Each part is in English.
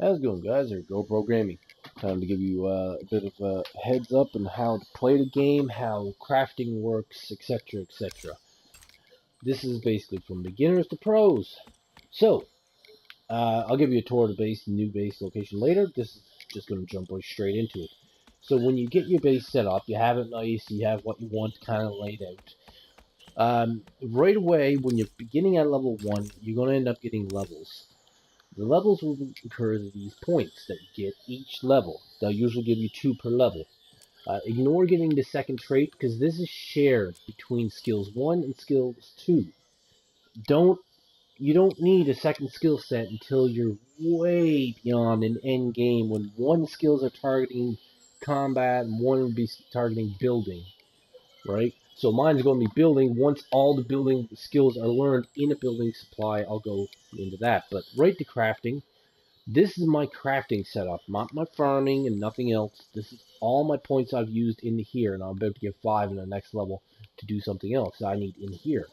How's it going, guys? Or Go Programming. Time to give you a bit of a heads up on how to play the game, how crafting works, etc., etc. This is basically from beginners to pros. So, I'll give you a tour of the base, new base location later. This is just going to jump right straight into it. So when you get your base set up, you have it nice, you have what you want kind of laid out. Right away, when you're beginning at level 1, you're going to end up getting levels. The levels will incur these points that you get each level. They'll usually give you 2 per level. Ignore getting the second trait because this is shared between skills 1 and skills 2. You don't need a second skill set until you're way beyond an end game when one skills are targeting combat and one will be targeting building, right? So mine's going to be building. Once all the building skills are learned in a building supply, I'll go into that. But right to crafting. This is my crafting setup, not my farming and nothing else. This is all my points I've used in here, and I'm about to get 5 in the next level to do something else I need in here.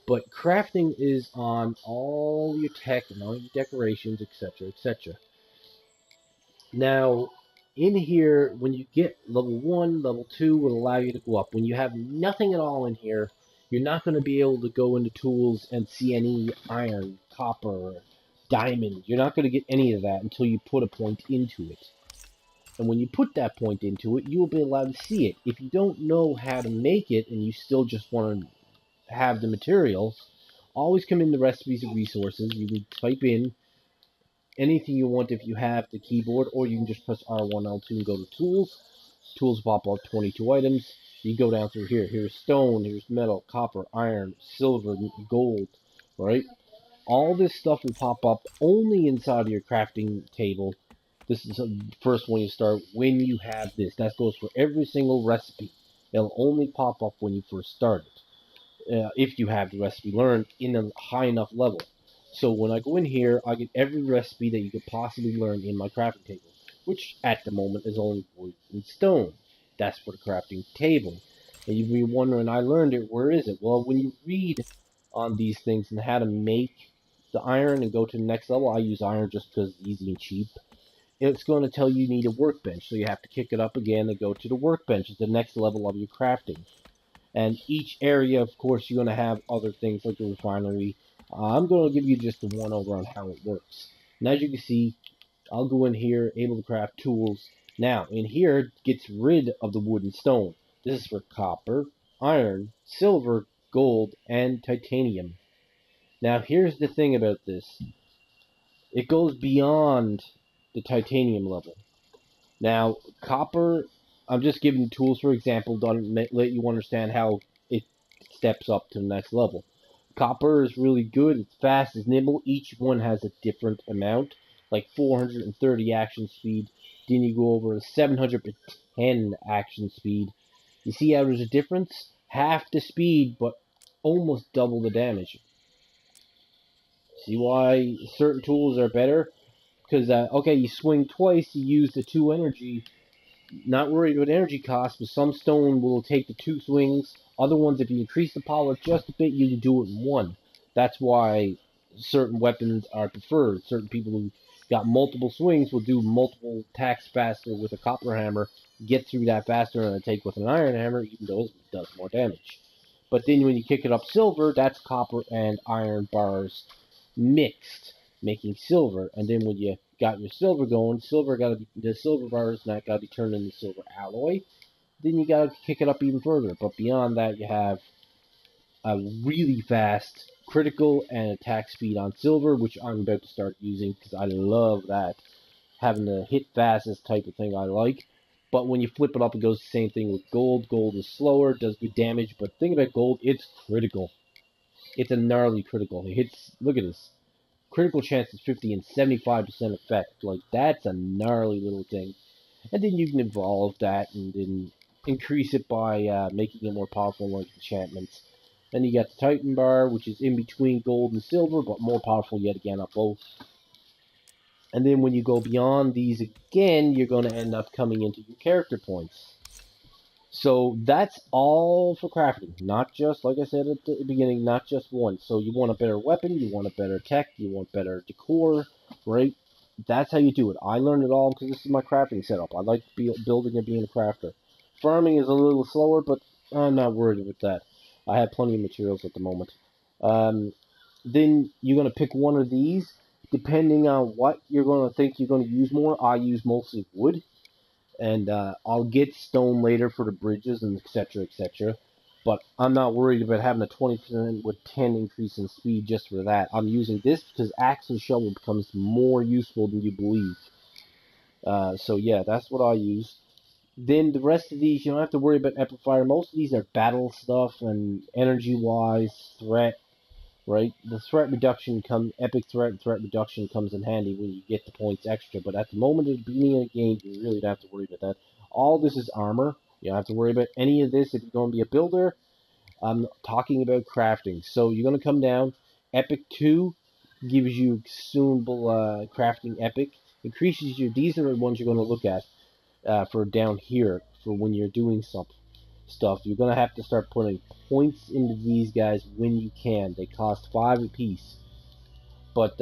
But crafting is on all your tech and all your decorations, etc., etc. Now, in here, when you get level 1, level 2 will allow you to go up. When you have nothing at all in here, you're not going to be able to go into tools and see any iron, copper, diamond. You're not going to get any of that until you put a point into it. And when you put that point into it, you will be allowed to see it. If you don't know how to make it and you still just want to have the materials, always come in the recipes and resources. You can type in anything you want if you have the keyboard, or you can just press R1, L2 and go to tools. Tools pop up 22 items. You go down through here. Here's stone, here's metal, copper, iron, silver, gold, right? All this stuff will pop up only inside of your crafting table. This is the first one you start when you have this. That goes for every single recipe. It'll only pop up when you first start it. If you have the recipe learned in a high enough level. So when I go in here, I get every recipe that you could possibly learn in my crafting table, which at the moment is only wood and stone. That's for the crafting table. And you'd be wondering, I learned it, where is it? Well, when you read on these things and how to make the iron and go to the next level, I use iron just because it's easy and cheap. It's going to tell you need a workbench, so you have to kick it up again and go to the workbench. It's the next level of your crafting. And each area, of course, you're going to have other things like the refinery. I'm going to give you just the one over on how it works. And as you can see, I'll go in here, able to craft tools. Now, in here, it gets rid of the wood and stone. This is for copper, iron, silver, gold, and titanium. Now, here's the thing about this. It goes beyond the titanium level. Now, copper, I'm just giving tools for example to let you understand how it steps up to the next level. Copper is really good, it's fast, it's nimble, each one has a different amount, like 430 action speed, then you go over to 710 action speed. You see how there's a difference? Half the speed, but almost double the damage. See why certain tools are better? Because, okay, you swing twice, you use the 2 energy, not worried about energy costs, but some stone will take the 2 swings. Other ones, if you increase the power just a bit, you can do it in 1. That's why certain weapons are preferred. Certain people who got multiple swings will do multiple attacks faster with a copper hammer, get through that faster than a take with an iron hammer, even though it does more damage. But then when you kick it up silver, that's copper and iron bars mixed, making silver. And then when you got your silver going, the silver bars not gotta be turned into silver alloy. Then you gotta kick it up even further. But beyond that, you have a really fast critical and attack speed on silver, which I'm about to start using because I love that. Having the hit fastest type of thing I like. But when you flip it up, it goes the same thing with gold. Gold is slower, does good damage, but the thing about gold, it's critical. It's a gnarly critical. It hits, look at this. Critical chance is 50 and 75% effect. Like, that's a gnarly little thing. And then you can evolve that and then increase it by making it more powerful like enchantments. Then you got the Titan bar, which is in between gold and silver, but more powerful yet again on both. And then when you go beyond these again, you're going to end up coming into your character points. So that's all for crafting, not just, like I said at the beginning, not just one. So you want a better weapon, you want a better tech, you want better decor, right? that's how you do it. I learned it all because this is my crafting setup. I like building and being a crafter. Farming is a little slower, but I'm not worried with that. I have plenty of materials at the moment. Then you're going to pick one of these. Depending on what you're going to think you're going to use more, I use mostly wood. And I'll get stone later for the bridges and etc. etc. But I'm not worried about having a 20% with 10 increase in speed just for that. I'm using this because axe and shovel becomes more useful than you believe. So yeah, that's what I use. Then the rest of these, you don't have to worry about epic fire. Most of these are battle stuff and energy-wise, threat, right? The threat reduction epic threat reduction comes in handy when you get the points extra. But at the moment of the beginning of the game, you really don't have to worry about that. All this is armor. You don't have to worry about any of this if you're going to be a builder. I'm talking about crafting. So you're going to come down. Epic 2 gives you consumable crafting epic. Increases your, these are the ones you're going to look at for down here for when you're doing stuff. You're going to have to start putting points into these guys when you can. They cost 5 apiece. But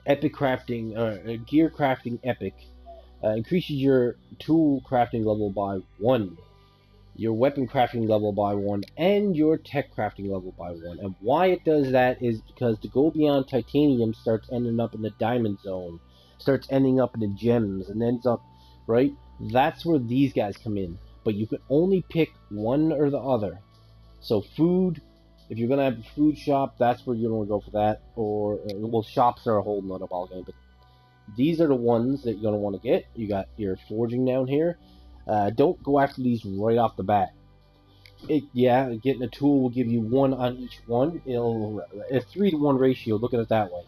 epic crafting, gear crafting epic increases your tool crafting level by 1. Your weapon crafting level by 1, and your tech crafting level by 1. And why it does that is because to go beyond titanium starts ending up in the diamond zone, starts ending up in the gems, and ends up, right? That's where these guys come in. But you can only pick one or the other. So food, if you're going to have a food shop, that's where you're going to go for that. Or, well, shops are a whole nother ballgame, but these are the ones that you're going to want to get. You got your forging down here. Don't go after these right off the bat. Getting a tool will give you 1 on each one. It'll a 3-to-1 ratio. Look at it that way,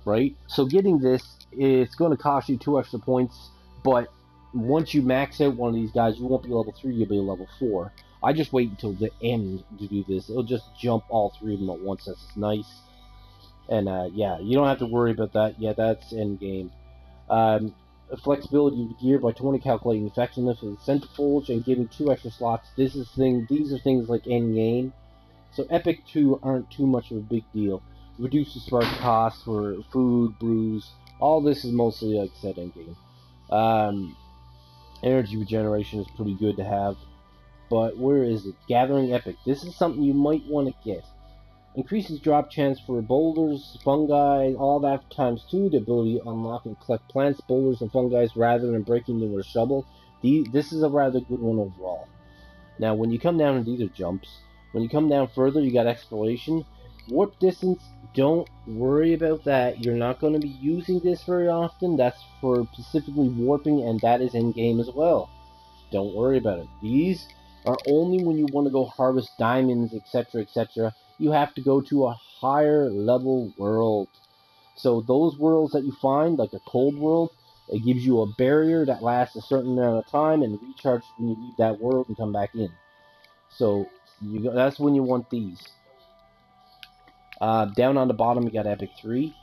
right? So getting this, it's going to cost you 2 extra points. But once you max out one of these guys, you won't be level 3. You'll be level 4. I just wait until the end to do this. It'll just jump all 3 of them at once. That's nice. And yeah, you don't have to worry about that. Yeah, that's end game. Flexibility of gear by 20, calculating effectiveness of the center forge and giving 2 extra slots. These are things like end game. So epic 2 aren't too much of a big deal. Reduces spark costs for food, brews. All this is mostly like set end game. Energy regeneration is pretty good to have. But where is it? Gathering epic. This is something you might want to get. Increases drop chance for boulders, fungi, all that times 2. The ability to unlock and collect plants, boulders, and fungi rather than breaking them with a shovel. This is a rather good one overall. Now, when you come down, and these are jumps, when you come down further, you got exploration. Warp distance, don't worry about that. You're not going to be using this very often. That's for specifically warping, and that is in-game as well. Don't worry about it. These are only when you want to go harvest diamonds, etc., etc. You have to go to a higher level world. So those worlds that you find, like a cold world, it gives you a barrier that lasts a certain amount of time and recharges when you leave that world and come back in. So that's when you want these. Down on the bottom, you got Epic 3,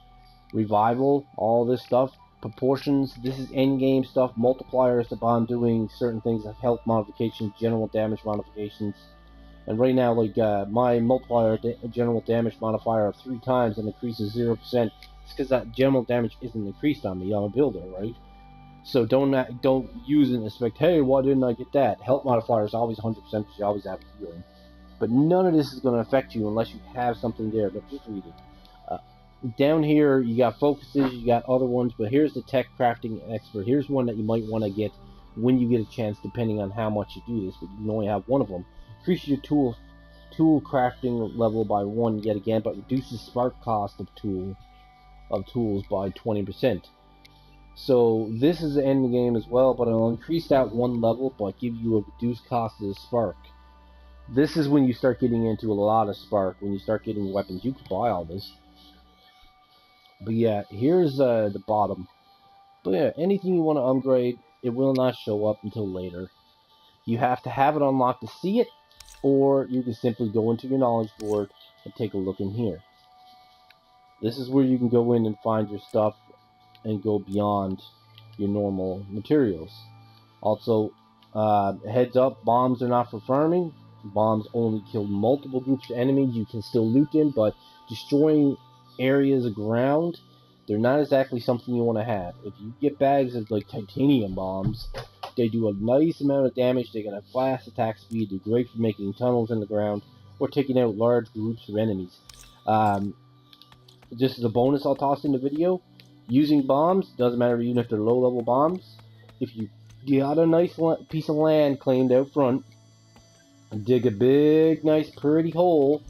Revival, all this stuff. Proportions, this is endgame stuff. Multipliers to bond doing certain things like health modifications, general damage modifications. And right now, like my multiplier general damage modifier of 3 times and increases 0%. It's because that general damage isn't increased on me. I'm a builder, right? So don't use it and expect, hey, why didn't I get that? Health modifier is always 100% because you always have healing. But none of this is going to affect you unless you have something there. But just read it. Down here, you got focuses, you got other ones, but here's the tech crafting expert. Here's one that you might want to get when you get a chance, depending on how much you do this, but you can only have one of them. Increases your tool crafting level by 1 yet again, but reduces spark cost of tools by 20%. So this is the end game as well, but it'll increase that 1 level, but give you a reduced cost of the spark. This is when you start getting into a lot of spark, when you start getting weapons. You can buy all this. But yeah, here's the bottom. But yeah, anything you want to upgrade, it will not show up until later. You have to have it unlocked to see it, or you can simply go into your knowledge board and take a look in here. This is where you can go in and find your stuff and go beyond your normal materials. Also, heads up, bombs are not for farming. Bombs only kill multiple groups of enemies. You can still loot them, but destroying areas of ground they're not exactly something you want to have. If you get bags of like titanium bombs, they do a nice amount of damage. They got a fast attack speed. They're great for making tunnels in the ground or taking out large groups of enemies. Just as a bonus I'll toss in the video, using bombs, doesn't matter even if they're low-level bombs, if you got a nice piece of land claimed out front, dig a big, nice, pretty hole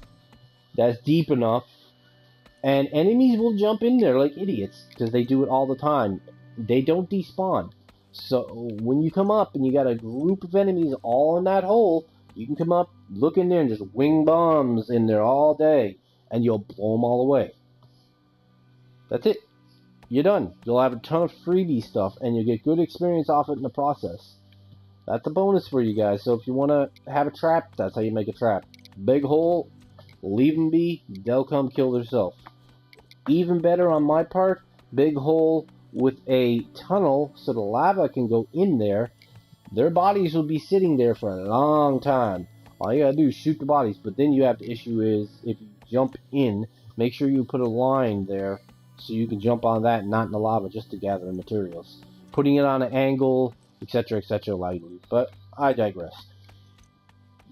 that's deep enough, and enemies will jump in there like idiots, because they do it all the time. They don't despawn. So when you come up and you got a group of enemies all in that hole, you can come up, look in there, and just wing bombs in there all day, and you'll blow them all away. That's it. You're done. You'll have a ton of freebie stuff, and you'll get good experience off it in the process. That's a bonus for you guys. So if you want to have a trap, that's how you make a trap. Big hole, leave them be, they'll come kill themselves. Even better on my part, big hole with a tunnel so the lava can go in there. Their bodies will be sitting there for a long time. All you gotta do is shoot the bodies, but then you have the issue is if you jump in, make sure you put a line there so you can jump on that and not in the lava just to gather the materials. Putting it on an angle, etc., lightly. But I digress.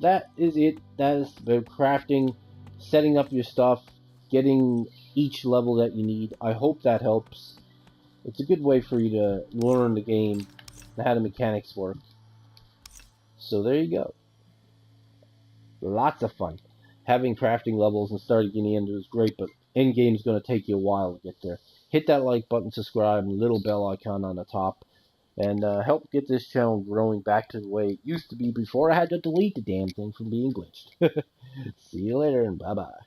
That is it. That is about crafting, setting up your stuff, getting each level that you need. I hope that helps. It's a good way for you to learn the game and how the mechanics work. So there you go. Lots of fun. Having crafting levels and starting getting into is great, but end game is going to take you a while to get there. Hit that like button, subscribe, and little bell icon on the top, and help get this channel growing back to the way it used to be before I had to delete the damn thing from being glitched. See you later, and bye-bye.